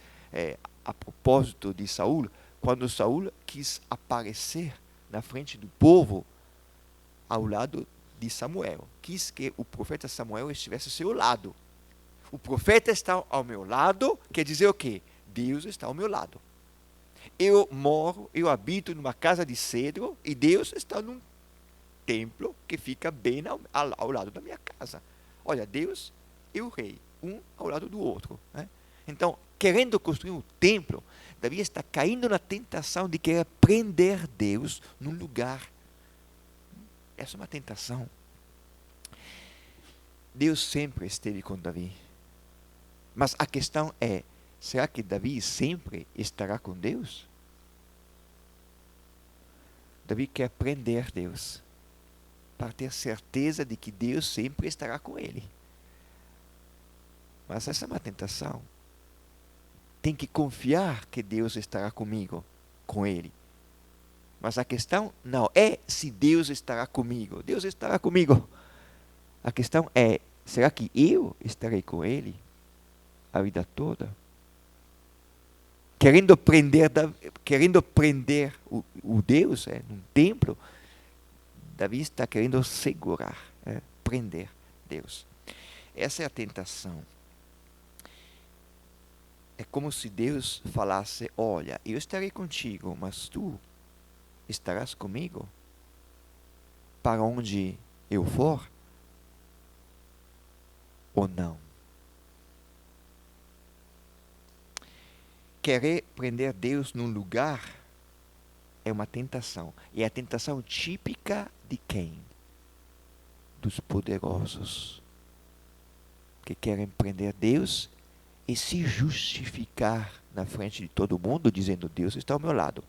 a propósito de Saul, quando Saul quis aparecer na frente do povo ao lado de Samuel. Quis que o profeta Samuel estivesse ao seu lado. O profeta está ao meu lado, quer dizer o quê? Deus está ao meu lado. Eu habito numa casa de cedro e Deus está num templo que fica bem ao lado da minha casa. Olha, Deus e o rei, um ao lado do outro. Então, querendo construir um templo, Davi está caindo na tentação de querer prender Deus num lugar. Essa é uma tentação. Deus sempre esteve com Davi. Mas a questão é, será que Davi sempre estará com Deus? Davi quer prender Deus, para ter certeza de que Deus sempre estará com ele. Mas essa é uma tentação. Tem que confiar que Deus estará comigo, com ele. Mas a questão não é se Deus estará comigo. Deus estará comigo. A questão é, será que eu estarei com ele a vida toda? Querendo prender o Deus num templo, Davi está querendo segurar, prender Deus. Essa é a tentação. É como se Deus falasse: olha, eu estarei contigo, mas tu estarás comigo? Para onde eu for? Ou não? Querer prender Deus num lugar é uma tentação. E é a tentação típica de quem? Dos poderosos. Que querem prender Deus e se justificar na frente de todo mundo, dizendo: Deus está ao meu lado.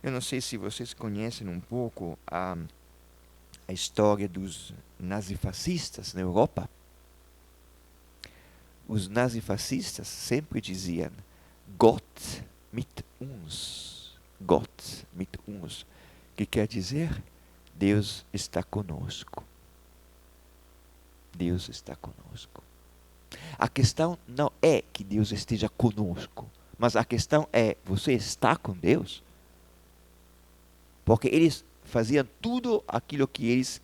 Eu não sei se vocês conhecem um pouco a história dos nazifascistas na Europa. Os nazifascistas sempre diziam Gott mit uns. Gott mit uns. Que quer dizer Deus está conosco. Deus está conosco. A questão não é que Deus esteja conosco, mas a questão é, você está com Deus? Porque eles faziam tudo aquilo que eles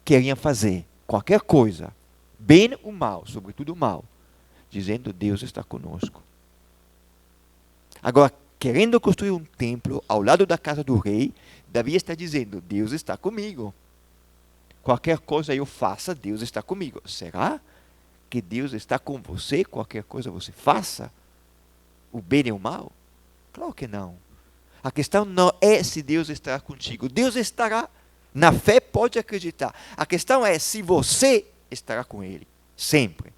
queriam fazer, qualquer coisa, bem ou mal, sobretudo o mal, dizendo Deus está conosco. Agora, querendo construir um templo ao lado da casa do rei, Davi está dizendo, Deus está comigo. Qualquer coisa eu faça, Deus está comigo. Será que Deus está com você, qualquer coisa você faça? O bem e o mal? Claro que não. A questão não é se Deus estará contigo. Deus estará. Na fé pode acreditar. A questão é se você estará com Ele. Sempre.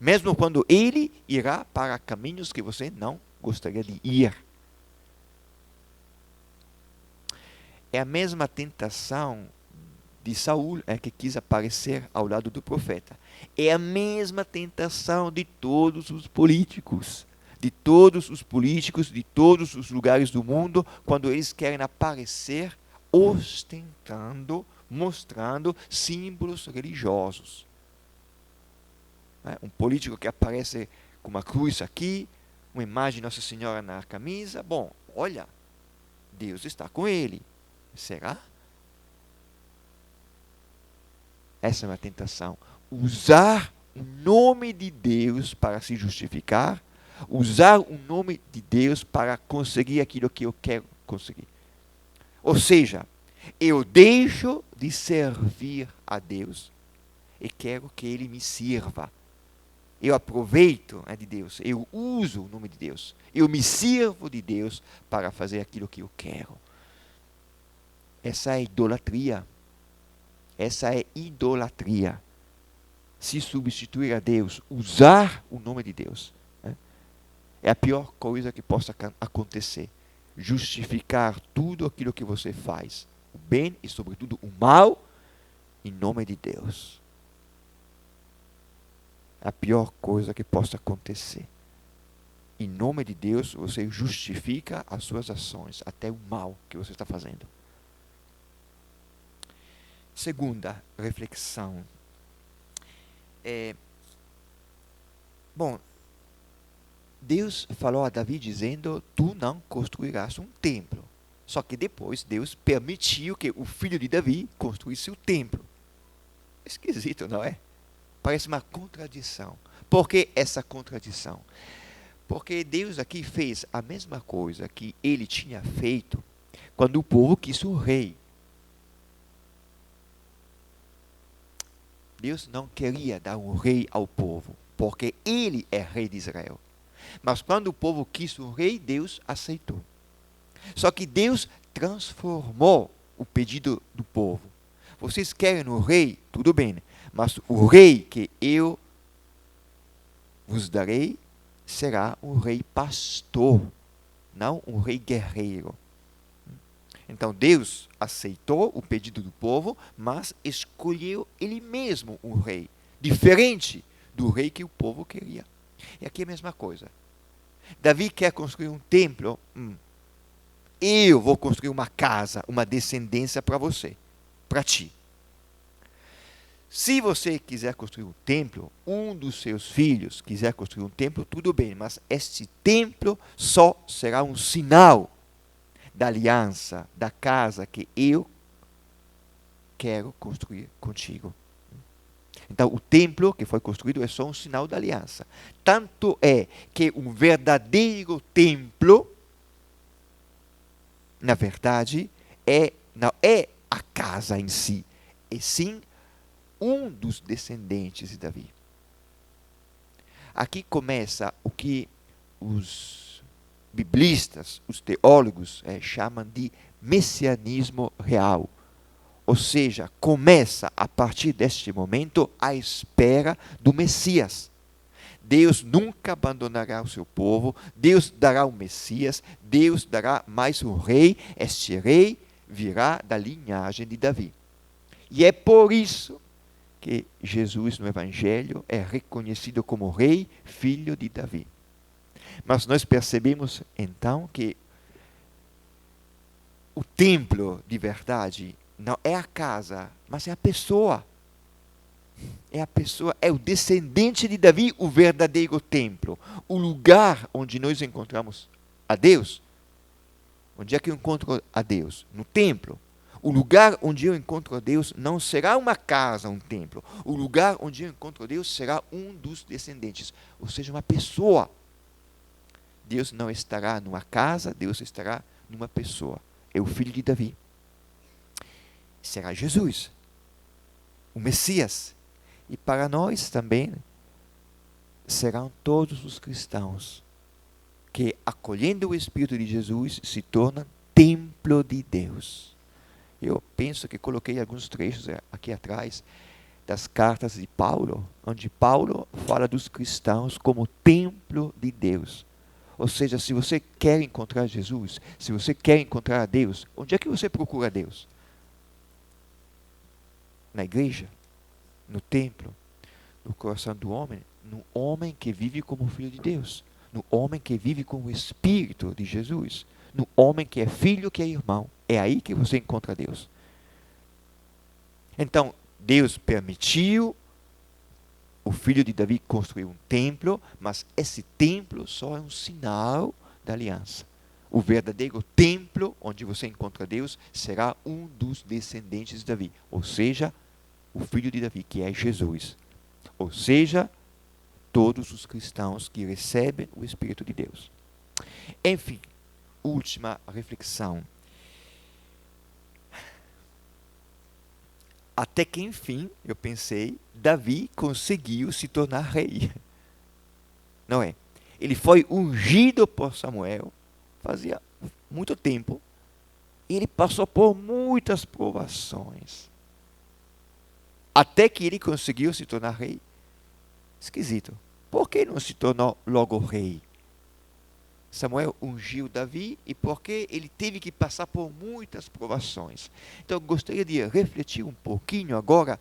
Mesmo quando Ele irá para caminhos que você não gostaria de ir. É a mesma tentação de Saul, que quis aparecer ao lado do profeta. É a mesma tentação de todos os políticos. De todos os políticos, de todos os lugares do mundo, quando eles querem aparecer ostentando, mostrando símbolos religiosos. Um político que aparece com uma cruz aqui, uma imagem de Nossa Senhora na camisa. Bom, olha, Deus está com ele. Será? Essa é uma tentação. Usar o nome de Deus para se justificar, usar o nome de Deus para conseguir aquilo que eu quero conseguir. Ou seja, eu deixo de servir a Deus e quero que Ele me sirva. Eu aproveito de Deus, eu uso o nome de Deus, eu me sirvo de Deus para fazer aquilo que eu quero. Essa é idolatria. Essa é idolatria. Se substituir a Deus, usar o nome de Deus, é a pior coisa que possa acontecer. Justificar tudo aquilo que você faz, o bem e sobretudo o mal, em nome de Deus. É a pior coisa que possa acontecer. Em nome de Deus, você justifica as suas ações, até o mal que você está fazendo. Segunda reflexão. Deus falou a Davi dizendo, tu não construirás um templo. Só que depois Deus permitiu que o filho de Davi construísse o templo. Esquisito, não é? Parece uma contradição. Por que essa contradição? Porque Deus aqui fez a mesma coisa que ele tinha feito quando o povo quis o rei. Deus não queria dar um rei ao povo, porque ele é rei de Israel. Mas quando o povo quis um rei, Deus aceitou. Só que Deus transformou o pedido do povo. Vocês querem um rei? Tudo bem. Mas o rei que eu vos darei será um rei pastor, não um rei guerreiro. Então Deus aceitou o pedido do povo, mas escolheu ele mesmo um rei, diferente do rei que o povo queria. E aqui é a mesma coisa. Davi quer construir um templo. Eu vou construir uma casa, uma descendência para você, para ti. Se você quiser construir um templo, um dos seus filhos quiser construir um templo, tudo bem, mas este templo só será um sinal da aliança, da casa que eu quero construir contigo. Então, o templo que foi construído é só um sinal da aliança. Tanto é que um verdadeiro templo, na verdade, não é a casa em si, e sim um dos descendentes de Davi. Aqui começa o que os biblistas, os teólogos, chamam de messianismo real. Ou seja, começa a partir deste momento a espera do Messias. Deus nunca abandonará o seu povo, Deus dará o Messias, Deus dará mais um rei, este rei virá da linhagem de Davi. E é por isso que Jesus no Evangelho é reconhecido como rei, filho de Davi. Mas nós percebemos então que o templo de verdade não é a casa, mas é a pessoa. É a pessoa, é o descendente de Davi, o verdadeiro templo. O lugar onde nós encontramos a Deus. Onde é que eu encontro a Deus? No templo. O lugar onde eu encontro a Deus não será uma casa, um templo. O lugar onde eu encontro a Deus será um dos descendentes, ou seja, uma pessoa. Deus não estará numa casa, Deus estará numa pessoa. É o filho de Davi. Será Jesus, o Messias. E para nós também serão todos os cristãos que, acolhendo o Espírito de Jesus, se tornam templo de Deus. Eu penso que coloquei alguns trechos aqui atrás das cartas de Paulo, onde Paulo fala dos cristãos como templo de Deus. Ou seja, se você quer encontrar Jesus, se você quer encontrar a Deus, onde é que você procura a Deus? Na igreja? No templo? No coração do homem? No homem que vive como filho de Deus? No homem que vive com o Espírito de Jesus? No homem que é filho, que é irmão? É aí que você encontra Deus. Então, Deus permitiu o filho de Davi construir um templo, mas esse templo só é um sinal da aliança. O verdadeiro templo, onde você encontra Deus, será um dos descendentes de Davi, ou seja, o filho de Davi, que é Jesus. Ou seja, todos os cristãos que recebem o Espírito de Deus. Enfim, última reflexão. Até que, enfim, eu pensei, Davi conseguiu se tornar rei. Não é? Ele foi ungido por Samuel, fazia muito tempo, e ele passou por muitas provações. Até que ele conseguiu se tornar rei. Esquisito. Por que não se tornou logo rei? Samuel ungiu Davi e porque ele teve que passar por muitas provações. Então, eu gostaria de refletir um pouquinho agora,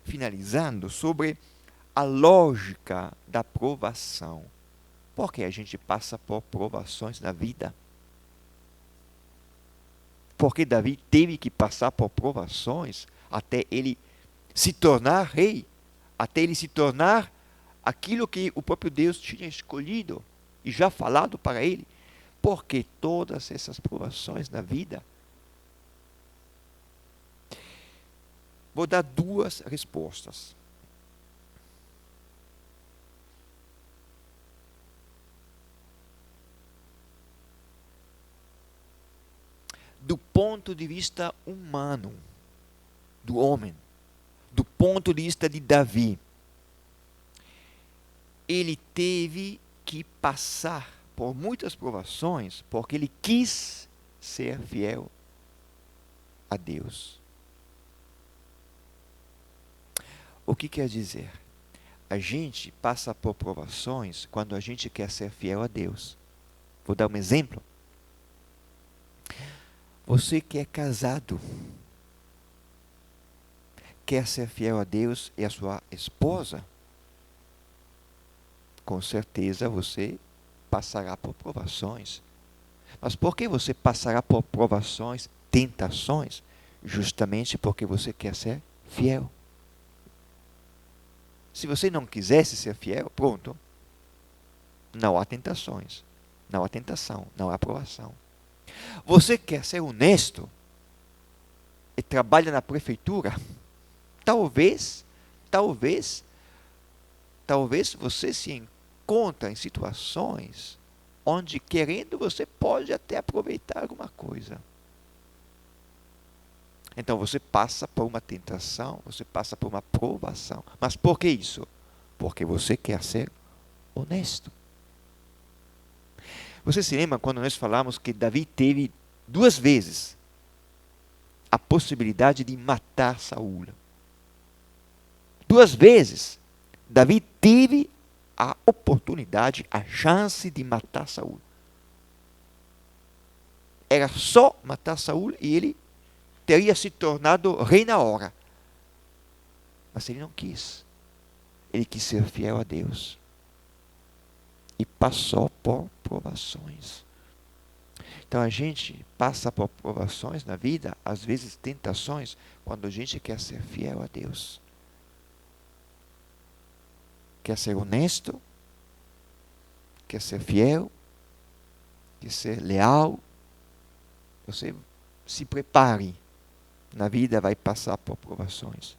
finalizando, sobre a lógica da provação. Por que a gente passa por provações na vida? Porque Davi teve que passar por provações até ele se tornar rei, até ele se tornar aquilo que o próprio Deus tinha escolhido e já falado para ele. Porque todas essas provações na vida? Vou dar duas respostas. Do ponto de vista humano, do homem, do ponto de vista de Davi, ele teve que passar por muitas provações porque ele quis ser fiel a Deus. O que quer dizer? A gente passa por provações quando a gente quer ser fiel a Deus. Vou dar um exemplo. Você que é casado, quer ser fiel a Deus e a sua esposa, com certeza você passará por provações. Mas por que você passará por provações, tentações? Justamente porque você quer ser fiel. Se você não quisesse ser fiel, pronto. Não há tentações, não há tentação, não há provação. Você quer ser honesto e trabalha na prefeitura? Talvez você se encontra em situações onde, querendo, você pode até aproveitar alguma coisa. Então você passa por uma tentação, você passa por uma provação. Mas por que isso? Porque você quer ser honesto. Você se lembra quando nós falamos que Davi teve 2 vezes a possibilidade de matar Saul? 2 vezes Davi teve a oportunidade, a chance de matar Saul. Era só matar Saul e ele teria se tornado rei na hora. Mas ele não quis. Ele quis ser fiel a Deus. E passou por provações. Então a gente passa por provações na vida, às vezes tentações, quando a gente quer ser fiel a Deus. Quer ser honesto, quer ser fiel, quer ser leal. Você se prepare. Na vida vai passar por provações.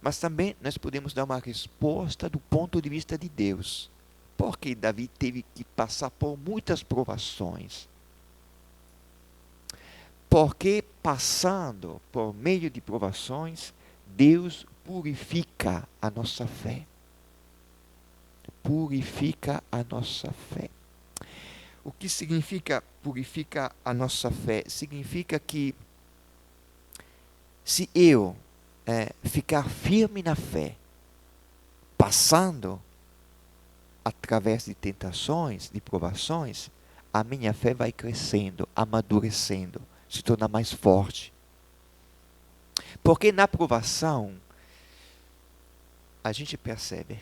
Mas também nós podemos dar uma resposta do ponto de vista de Deus. Porque Davi teve que passar por muitas provações. Porque passando por meio de provações, Deus purifica a nossa fé. Purifica a nossa fé. O que significa purifica a nossa fé? Significa que se eu ficar firme na fé, passando através de tentações, de provações, a minha fé vai crescendo, amadurecendo, se torna mais forte. Porque na provação, a gente percebe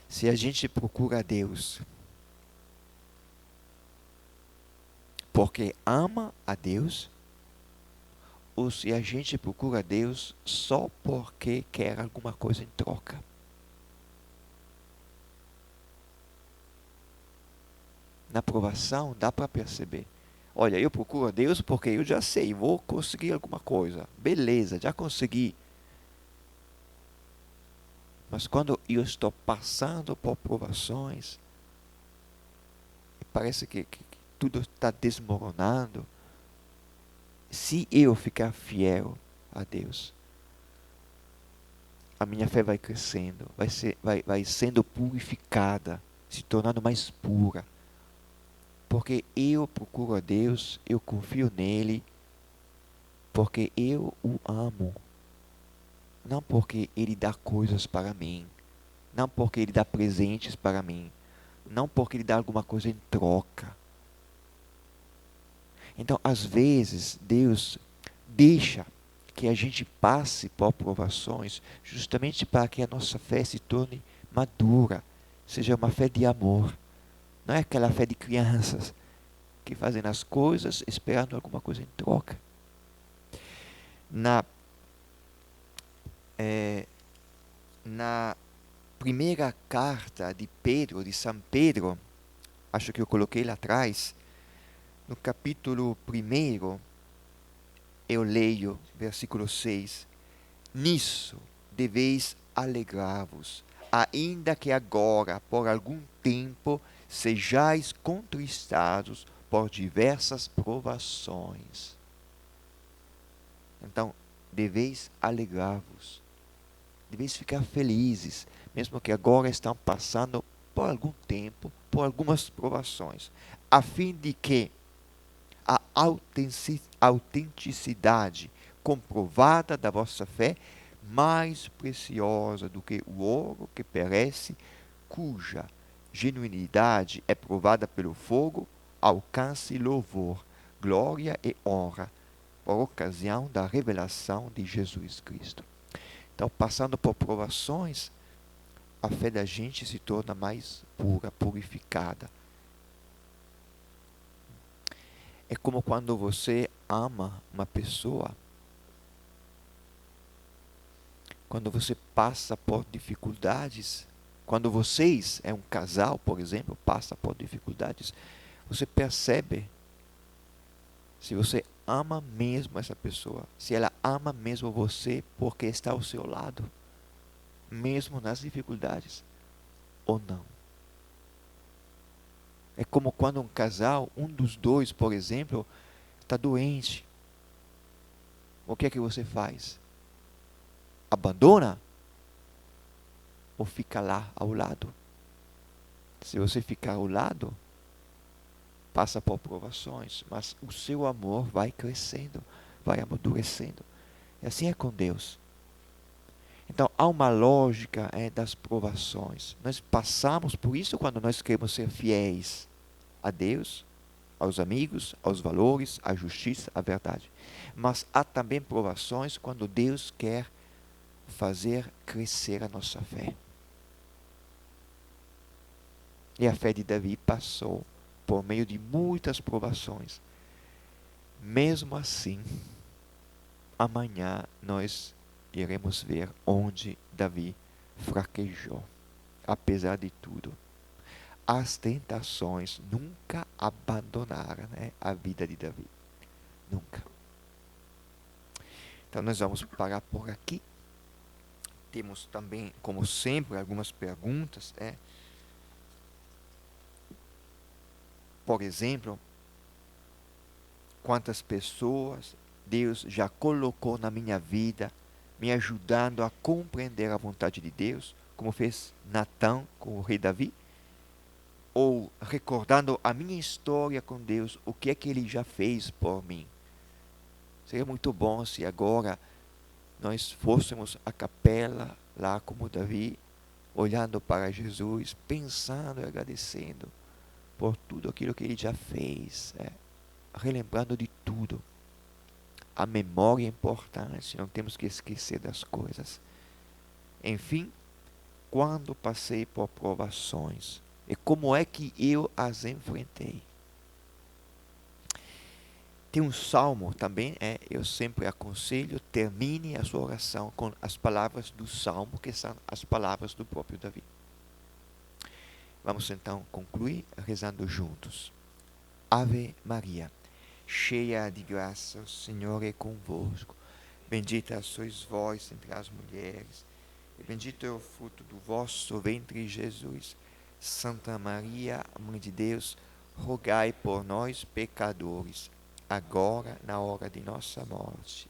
se a gente procura a Deus porque ama a Deus, ou se a gente procura a Deus só porque quer alguma coisa em troca. Na provação dá para perceber. Olha, eu procuro a Deus porque eu já sei, vou conseguir alguma coisa. Beleza, já consegui. Mas quando eu estou passando por provações, parece que tudo está desmoronando. Se eu ficar fiel a Deus, a minha fé vai crescendo, vai sendo purificada, se tornando mais pura. Porque eu procuro a Deus, eu confio nele, porque eu o amo. Não porque ele dá coisas para mim, não porque ele dá presentes para mim, não porque ele dá alguma coisa em troca. Então, às vezes, Deus deixa que a gente passe por provações justamente para que a nossa fé se torne madura, seja uma fé de amor. Não é aquela fé de crianças que fazem as coisas esperando alguma coisa em troca. Na primeira carta de Pedro, de São Pedro, acho que eu coloquei lá atrás, no capítulo 1, eu leio, versículo 6. Nisso deveis alegrar-vos, ainda que agora, por algum tempo, sejais contristados por diversas provações. Então, deveis alegrar-vos, deveis ficar felizes, mesmo que agora estão passando por algum tempo, por algumas provações, a fim de que a autenticidade comprovada da vossa fé, mais preciosa do que o ouro que perece, cuja genuinidade é provada pelo fogo, alcance louvor, glória e honra, por ocasião da revelação de Jesus Cristo. Então, passando por provações, a fé da gente se torna mais pura, purificada. É como quando você ama uma pessoa, quando você passa por dificuldades, quando vocês, é um casal, por exemplo, passa por dificuldades, você percebe se você ama mesmo essa pessoa, se ela ama mesmo você porque está ao seu lado, mesmo nas dificuldades, ou não. É como quando um casal, um dos dois, por exemplo, está doente. O que é que você faz? Abandona? Ou fica lá ao lado? Se você ficar ao lado, passa por provações, mas o seu amor vai crescendo, vai amadurecendo. E assim é com Deus. Então, há uma lógica das provações. Nós passamos por isso quando nós queremos ser fiéis a Deus, aos amigos, aos valores, à justiça, à verdade. Mas há também provações quando Deus quer fazer crescer a nossa fé. E a fé de Davi passou por meio de muitas provações. Mesmo assim, amanhã nós iremos ver onde Davi fraquejou. Apesar de tudo, as tentações nunca abandonaram, né, a vida de Davi. Nunca. Então nós vamos parar por aqui. Temos também, como sempre, algumas perguntas. Por exemplo, quantas pessoas Deus já colocou na minha vida, me ajudando a compreender a vontade de Deus, como fez Natã com o rei Davi, ou recordando a minha história com Deus, o que é que Ele já fez por mim. Seria muito bom se agora nós fôssemos à capela, lá como Davi, olhando para Jesus, pensando e agradecendo por tudo aquilo que Ele já fez, relembrando de tudo. A memória é importante, não temos que esquecer das coisas. Enfim, quando passei por provações, e como é que eu as enfrentei? Tem um salmo também, eu sempre aconselho, termine a sua oração com as palavras do salmo, que são as palavras do próprio Davi. Vamos então concluir rezando juntos. Ave Maria, cheia de graça, o Senhor é convosco. Bendita sois vós entre as mulheres, e bendito é o fruto do vosso ventre, Jesus. Santa Maria, Mãe de Deus, rogai por nós, pecadores, agora na hora de nossa morte.